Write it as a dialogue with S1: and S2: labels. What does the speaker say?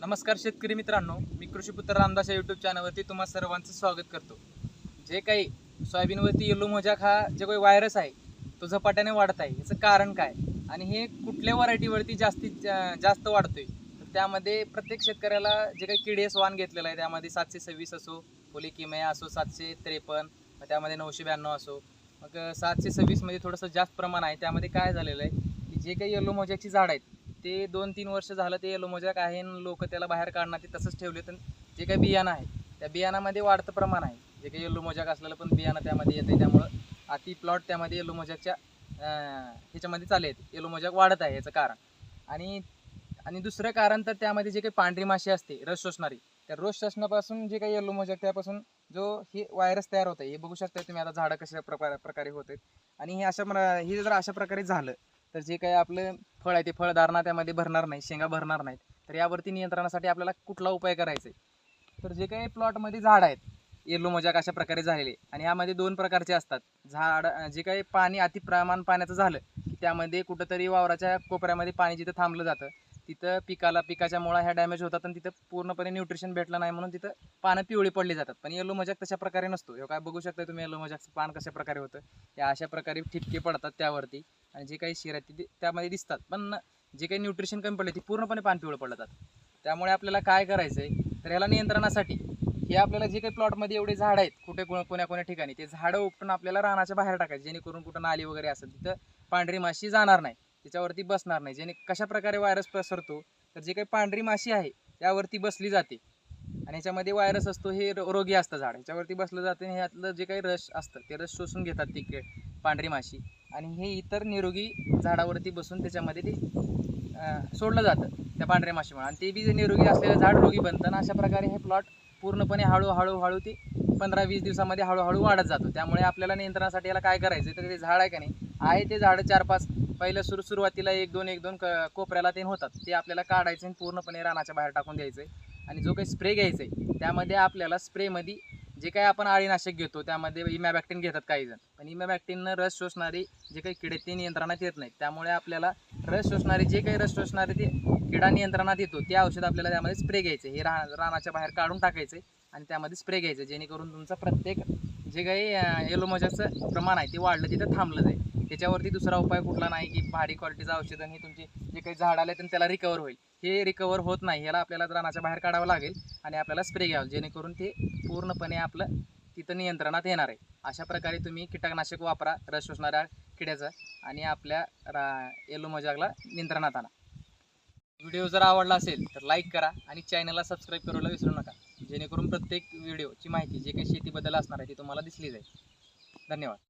S1: नमस्कार शेतकरी मित्रांनो, मी कृषीपुत्र रामदास या यूट्यूब चॅनलवरती तुम्हा सर्वांचं स्वागत करतो. जे काही सोयाबीनवरती येलो मोजॅक हा जे काही व्हायरस आहे तो झपाट्याने वाढत आहे, याचं कारण काय आणि हे कुठल्या व्हरायटीवरती जास्त वाढतोय. तर त्यामध्ये प्रत्येक शेतकऱ्याला जे काही किडे स्वान घेतलेलं आहे त्यामध्ये 726 असो, पोलिकिमया असो 753, त्यामध्ये 992 असो, मग 726 मध्ये थोडंसं जास्त प्रमाण आहे. त्यामध्ये काय झालेलं आहे की जे काही येलो मोजॅकची झाड आहेत ते 2-3 वर्ष झालं ते येलो मोजॅक आहे आणि लोक त्याला बाहेर काढणार ते तसंच ठेवले. तर जे काही बियाणं आहे त्या बियाणामध्ये वाढतं प्रमाण आहे. जे काही येलो मोजॅक असलेलं पण बियाणं त्यामध्ये येते, त्यामुळं अति प्लॉट त्यामध्ये येलो मोजॅकच्या ह्याच्यामध्ये चालेल, येलो मोजॅक वाढत आहे याचं कारण. आणि आणि दुसरं कारण तर त्यामध्ये जे काही पांढरी माशी असते रस शोषणारी, त्या रस शोषणापासून जे काही येलो मोजॅक त्यापासून जो हे व्हायरस तयार होत आहे, हे बघू शकता तुम्ही. आता झाडं कशा प्रकारे होत आहेत आणि हे जर अशा प्रकारे झालं तर जे काही आपलं फळ आहे ते फळधारणा त्यामध्ये भरणार नाही, शेंगा भरणार नाहीत. तर यावरती नियंत्रणासाठी आपल्याला कुठला उपाय करायचा आहे, तर जे काही प्लॉटमध्ये झाड आहेत येलो मोजॅक अशा प्रकारे झालेले, आणि यामध्ये 2 प्रकारचे असतात. झाड जे काही पाणी अति प्रमाण पाण्याचं झालं की त्यामध्ये कुठंतरी वावराच्या कोपऱ्यामध्ये पाणी जिथं थांबलं जातं तिथं पिकाच्या मुळा ह्या डॅमेज होतात आणि तिथं पूर्णपणे न्यूट्रिशन भेटलं नाही म्हणून तिथं पानं पिवळी पडली जातात. पण येलो मोजॅक तशा प्रकारे नसतो. हे काय बघू शकता तुम्ही, येलो मोजॅकचं पान कशा प्रकारे होतं, या अशा प्रकारे ठिपके पडतात त्यावरती आणि जे काही शिर आहेत त्यामध्ये दिसतात, पण जे काही न्यूट्रिशन कमी पडले ती पूर्णपणे पान पिवळं पडलं जातं. त्यामुळे आपल्याला काय करायचं आहे, तर ह्याला नियंत्रणासाठी हे आपल्याला जे काही प्लॉटमध्ये एवढे झाड आहेत कोण्या ठिकाणी ते झाडं उपटून आपल्याला रानाच्या बाहेर टाकायचे, जेणेकरून कुठं नाली वगैरे असेल तिथं पांढरी माशी जाणार नाही, त्याच्यावरती बसणार नाही. कशा प्रकारे व्हायरस पसरतो, तर जे काही पांढरी माशी आहे त्यावरती बसली जाते आणि ह्याच्यामध्ये व्हायरस असतो, हे रोगी असतं झाड, ह्याच्यावरती बसलं जाते आणि ह्यातलं जे काही रस असतं ते रस शोषून घेतात ती पांढरी माशी आणि हे इतर निरोगी झाडावरती बसून त्याच्यामध्ये ते सोडलं जातं त्या पांढऱ्या माशीमुळे, आणि ते बी जे निरोगी असलेलं झाड रोगी बनतं आणि अशा प्रकारे हे प्लॉट पूर्णपणे हळूहळू ते 15-20 दिवसामध्ये हळूहळू वाढत जातो. त्यामुळे आपल्याला नियंत्रणासाठी याला काय करायचं, तर ते झाड आहे का नाही आहे ते झाडं 4-5 पहिलं सुरुवातीला 1-2 कोपऱ्याला ते होतात, ते आपल्याला काढायचं आणि पूर्णपणे रानाच्या बाहेर टाकून द्यायचं. आणि जो काही स्प्रे घ्यायचा आहे त्यामध्ये आपल्याला स्प्रेमध्ये जे काही आपण अळीनाशक घेतो त्यामध्ये इमॅबॅक्टिन घेतात काही जण, पण इमॅबॅक्टिननं रस शोषणारी जे काही किडे ते नियंत्रणात येत नाहीत. त्यामुळे आपल्याला रस शोषणारे ते किडा नियंत्रणात येतो ते औषध आपल्याला त्यामध्ये स्प्रे घ्यायचं. हे रानाच्या बाहेर काढून टाकायचं आणि त्यामध्ये स्प्रे घ्यायचं, जेणेकरून तुमचा प्रत्येक जे काही येलो मोजॅकचं प्रमाण आहे ते वाढलं तिथं थांबलं जाईल. त्याच्यावरती दुसरा उपाय कुठला नाही की भारी क्वालिटीचं औषध आणि तुमचे जे काही झाड आले तर त्याला रिकवर होईल. हे रिकवर होत नाही, याला आपल्याला रानाच्या बाहेर काढावं लागेल आणि आपल्याला स्प्रे घ्यावं, जेणेकरून ते पूर्णपणे आपलं तिथं नियंत्रणात येणार आहे. अशा प्रकारे तुम्ही कीटकनाशक वापरा रस शोषणाऱ्या किड्याचं आणि आपल्या येलो मोजॅकला नियंत्रणात आणा. व्हिडिओ जर आवडला असेल तर लाईक करा आणि चॅनलला सबस्क्राईब करायला विसरू नका, जेणेकरून प्रत्येक व्हिडिओची माहिती जे काही शेतीबद्दल असणार आहे ती तुम्हाला दिसली जाईल. धन्यवाद.